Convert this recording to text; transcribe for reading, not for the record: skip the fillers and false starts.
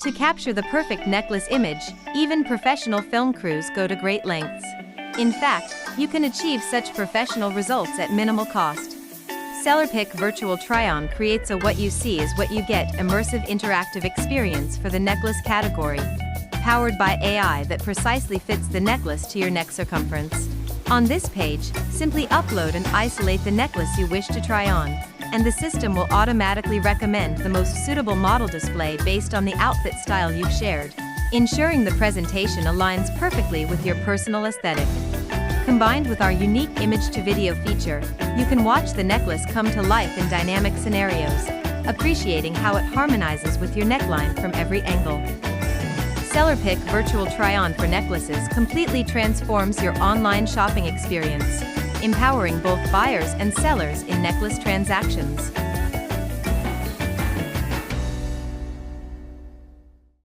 To capture the perfect necklace image, even professional film crews go to great lengths. In fact, you can achieve such professional results at minimal cost. SellerPic Virtual Try-On creates a what you see is what you get immersive interactive experience for the necklace category, powered by AI that precisely fits the necklace to your neck circumference. On this page, simply upload and isolate the necklace you wish to try on, and the system will automatically recommend the most suitable model display based on the outfit style you've shared, ensuring the presentation aligns perfectly with your personal aesthetic. Combined with our unique image-to-video feature, you can watch the necklace come to life in dynamic scenarios, appreciating how it harmonizes with your neckline from every angle. SellerPic Virtual Try-On for necklaces completely transforms your online shopping experience, empowering both buyers and sellers in necklace transactions.